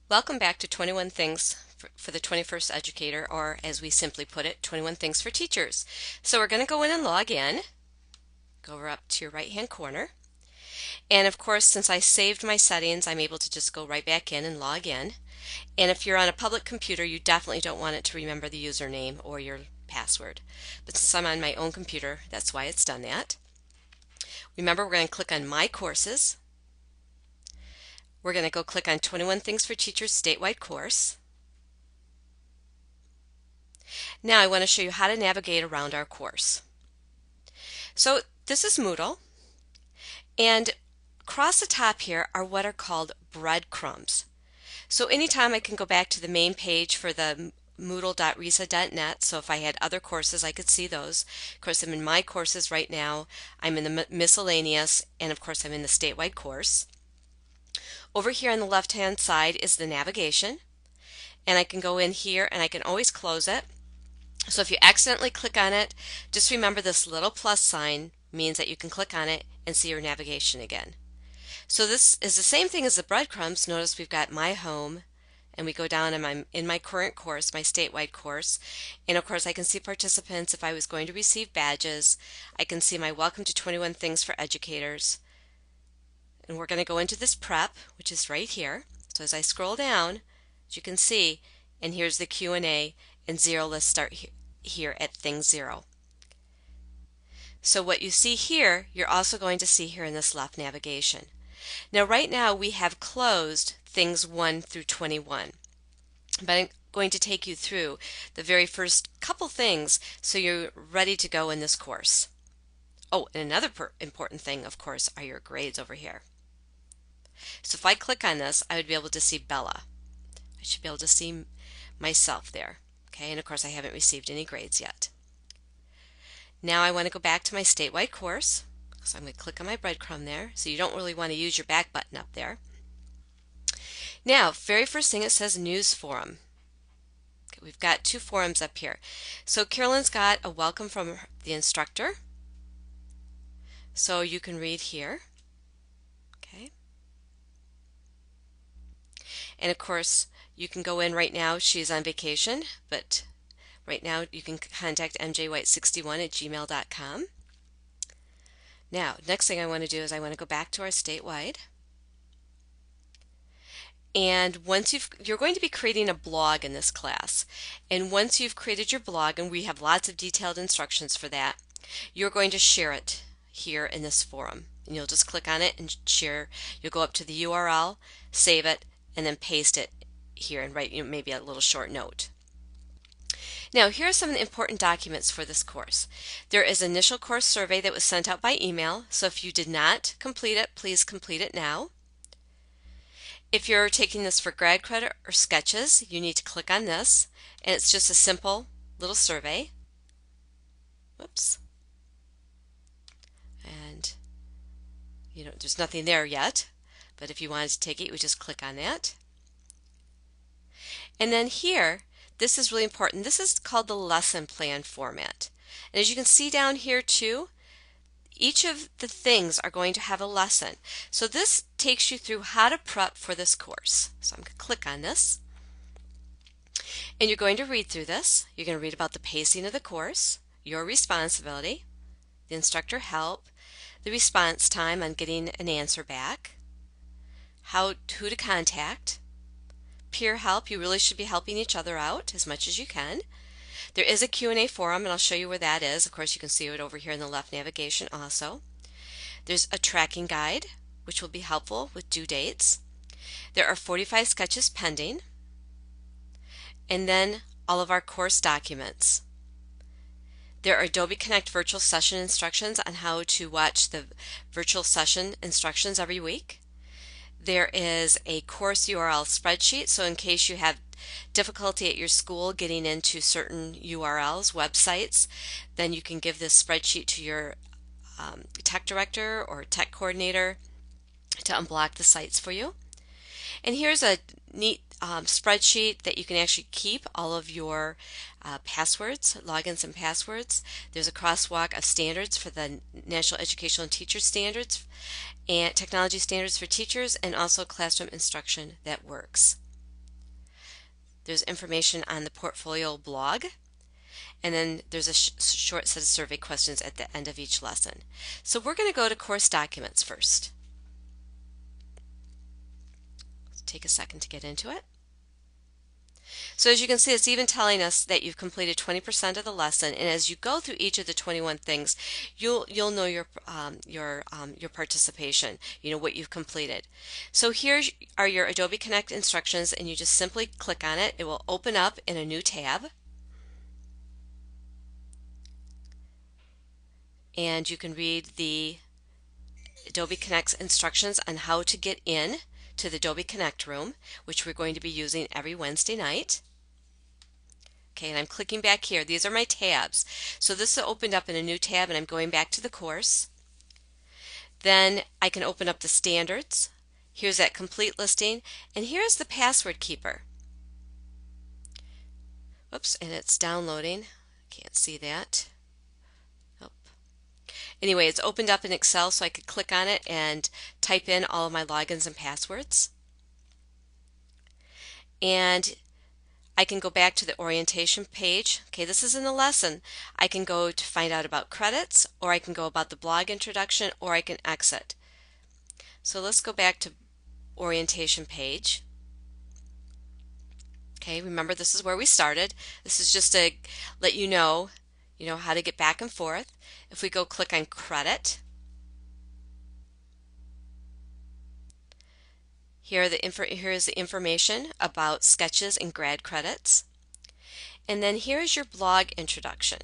Welcome back to 21 Things for the 21st Educator, or as we simply put it, 21 Things for Teachers. So we're going to go in and log in. Go over up to your right-hand corner. And of course, since I saved my settings, I'm able to just go right back in and log in. And if you're on a public computer, you definitely don't want it to remember the username or your password. But since I'm on my own computer, that's why it's done that. Remember, we're going to click on My Courses. We're going to go click on 21 Things for Teachers Statewide course. Now I want to show you how to navigate around our course. So this is Moodle, and across the top here are what are called breadcrumbs. So anytime I can go back to the main page for the moodle.risa.net, so if I had other courses I could see those. Of course I'm in My Courses right now, I'm in the miscellaneous, and of course I'm in the statewide course. Over here on the left hand side is the navigation, and I can go in here and I can always close it. So if you accidentally click on it, just remember this little plus sign means that you can click on it and see your navigation again. So this is the same thing as the breadcrumbs. Notice we've got My Home, and we go down and I'm in my current course, my statewide course, and of course I can see participants if I was going to receive badges. I can see my Welcome to 21 Things for Educators, and we're going to go into this prep, which is right here. So as I scroll down, as you can see, and here's the Q&A, and zero, let's start here at thing 0. So what you see here, you're also going to see here in this left navigation. Now right now we have closed things 1 through 21, but I'm going to take you through the very first couple things so you're ready to go in this course. Oh, and another important thing, of course, are your grades over here. So if I click on this, I would be able to see Bella. I should be able to see myself there. Okay, and of course I haven't received any grades yet. Now I want to go back to my statewide course. So I'm going to click on my breadcrumb there. So you don't really want to use your back button up there. Now, very first thing, it says News Forum. Okay, we've got 2 forums up here. So Carolyn's got a welcome from the instructor. So you can read here. Okay. And of course, you can go in right now. She's on vacation, but right now you can contact mjwhite61@gmail.com. Now, next thing I want to do is I want to go back to our statewide. And once you're going to be creating a blog in this class. And once you've created your blog, and we have lots of detailed instructions for that, you're going to share it here in this forum. And you'll just click on it and share. You'll go up to the URL, save it, and then paste it here and write maybe a little short note. Now, here are some of the important documents for this course. There is an initial course survey that was sent out by email, so if you did not complete it, please complete it now. If you're taking this for grad credit or sketches, you need to click on this, and it's just a simple little survey. Whoops. And there's nothing there yet, but if you wanted to take it, you would just click on that. And then here, this is really important. This is called the lesson plan format. And as you can see down here too, each of the things are going to have a lesson. So this takes you through how to prep for this course. So I'm going to click on this. And you're going to read through this. You're going to read about the pacing of the course, your responsibility, the instructor help, the response time on getting an answer back, who to contact, peer help. You really should be helping each other out as much as you can. There is a Q&A forum, and I'll show you where that is. Of course, you can see it over here in the left navigation also. There's a tracking guide, which will be helpful with due dates. There are 45 sketches pending. And then all of our course documents. There are Adobe Connect virtual session instructions on how to watch the virtual session instructions every week. There is a course URL spreadsheet, so in case you have difficulty at your school getting into certain URLs, websites, then you can give this spreadsheet to your tech director or tech coordinator to unblock the sites for you. And here's a neat spreadsheet that you can actually keep all of your passwords, logins and passwords. There's a crosswalk of standards for the National Educational and Teacher Standards and Technology Standards for Teachers, and also classroom instruction that works. There's information on the portfolio blog, and then there's a short set of survey questions at the end of each lesson. So we're going to go to course documents first. Let's take a second to get into it. So as you can see, it's even telling us that you've completed 20% of the lesson, and as you go through each of the 21 things, you'll know your participation, you know what you've completed. So here are your Adobe Connect instructions, and you just simply click on it. It will open up in a new tab, and you can read the Adobe Connect's instructions on how to get in to the Adobe Connect room, which we're going to be using every Wednesday night. Okay, and I'm clicking back here. These are my tabs. So this is opened up in a new tab, and I'm going back to the course. Then I can open up the standards. Here's that complete listing, and here's the password keeper. Oops, and it's downloading. Can't see that. Oh. Anyway, it's opened up in Excel, so I could click on it and type in all of my logins and passwords. And I can go back to the orientation page. Okay, this is in the lesson. I can go to find out about credits, or I can go about the blog introduction, or I can exit. So let's go back to orientation page. Okay, remember this is where we started. This is just to let you know how to get back and forth. If we go click on credit, here is the information about sketches and grad credits. And then here is your blog introduction.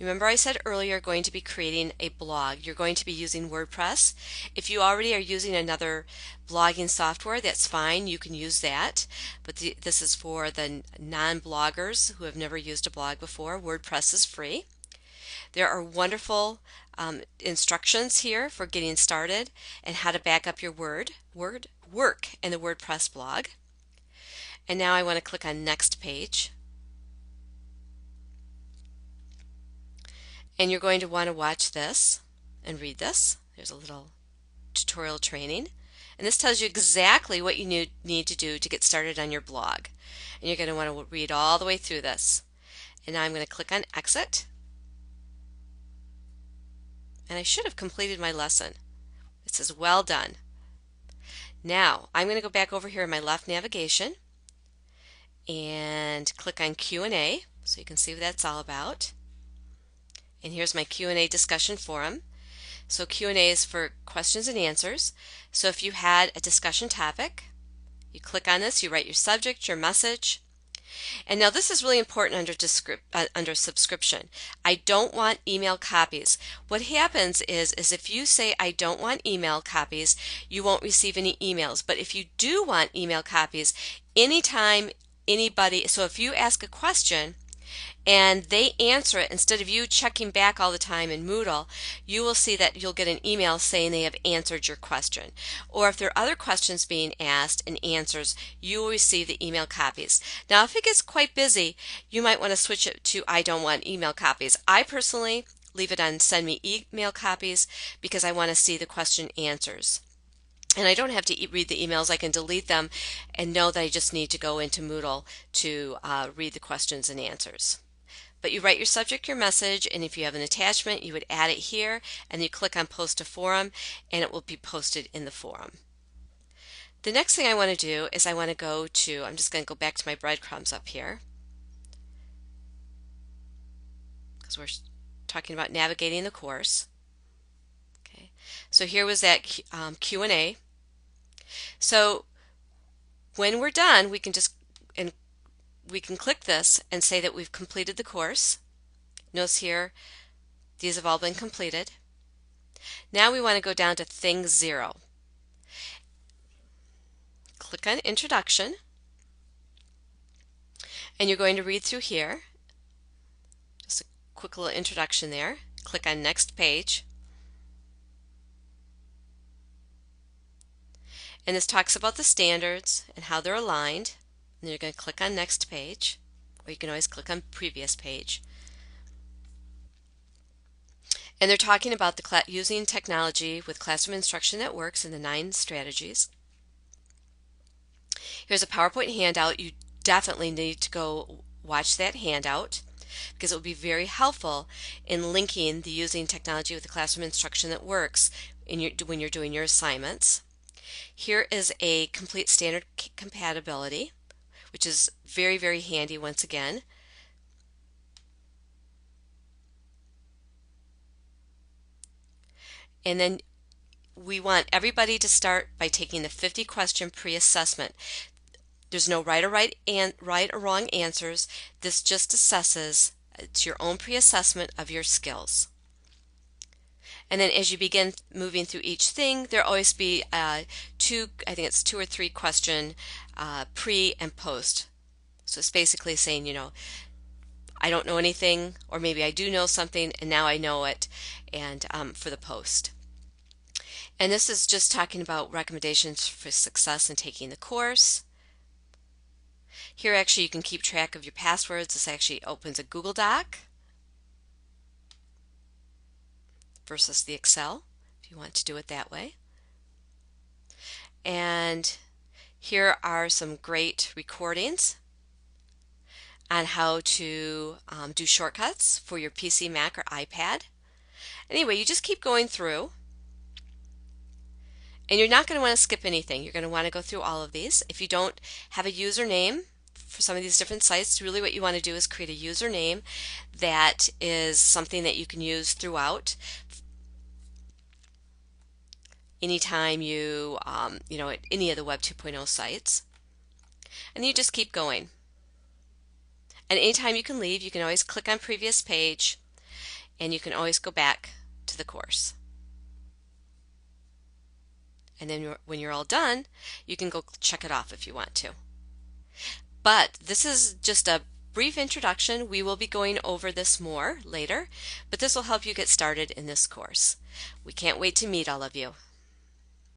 Remember I said earlier you're going to be creating a blog. You're going to be using WordPress. If you already are using another blogging software, that's fine. You can use that. But this is for the non-bloggers who have never used a blog before. WordPress is free. There are wonderful instructions here for getting started and how to back up your work in the WordPress blog. And now I want to click on Next Page. And you're going to want to watch this and read this. There's a little tutorial training. And this tells you exactly what you need to do to get started on your blog. And you're going to want to read all the way through this. And now I'm going to click on Exit. And I should have completed my lesson. It says well done. Now I'm going to go back over here in my left navigation and click on Q&A so you can see what that's all about. And here's my Q&A discussion forum. So Q&A is for questions and answers. So if you had a discussion topic, you click on this, you write your subject, your message. And now this is really important under subscription. I don't want email copies. What happens is if you say I don't want email copies, you won't receive any emails. But if you do want email copies, anytime anybody, so if you ask a question and they answer it, instead of you checking back all the time in Moodle, you will see that you'll get an email saying they have answered your question. Or if there are other questions being asked and answers, you will receive the email copies. Now if it gets quite busy, you might want to switch it to I don't want email copies. I personally leave it on send me email copies because I want to see the question answers. And I don't have to read the emails. I can delete them and know that I just need to go into Moodle to read the questions and answers. But you write your subject, your message, and if you have an attachment, you would add it here, and you click on Post to Forum, and it will be posted in the forum. The next thing I want to do is I want to go to, I'm just going to go back to my breadcrumbs up here, because we're talking about navigating the course. Okay, so here was that Q&A. So when we're done, we can click this and say that we've completed the course. Notice here, these have all been completed. Now we want to go down to Thing 0. Click on Introduction, and you're going to read through here. Just a quick little introduction there. Click on Next Page. And this talks about the standards and how they're aligned. And you're going to click on Next Page, or you can always click on Previous Page. And they're talking about using technology with classroom instruction that works and the 9 strategies. Here's a PowerPoint handout. You definitely need to go watch that handout because it will be very helpful in linking the using technology with the classroom instruction that works when you're doing your assignments. Here is a complete standard compatibility, which is very, very handy once again. And then we want everybody to start by taking the 50 question pre-assessment. There's no right or wrong answers. This just assesses, it's your own pre-assessment of your skills. And then as you begin moving through each thing, there'll always be I think it's 2 or 3 question pre and post. So it's basically saying, I don't know anything, or maybe I do know something and now I know it, and for the post. And this is just talking about recommendations for success in taking the course. Here actually you can keep track of your passwords. This actually opens a Google Doc versus the Excel if you want to do it that way. And here are some great recordings on how to do shortcuts for your PC, Mac, or iPad. Anyway, you just keep going through. And you're not going to want to skip anything. You're going to want to go through all of these. If you don't have a username for some of these different sites, really what you want to do is create a username that is something that you can use throughout. Anytime you, at any of the Web 2.0 sites. And you just keep going. And anytime you can leave, you can always click on previous page and you can always go back to the course. And then when you're all done, you can go check it off if you want to. But this is just a brief introduction. We will be going over this more later, but this will help you get started in this course. We can't wait to meet all of you.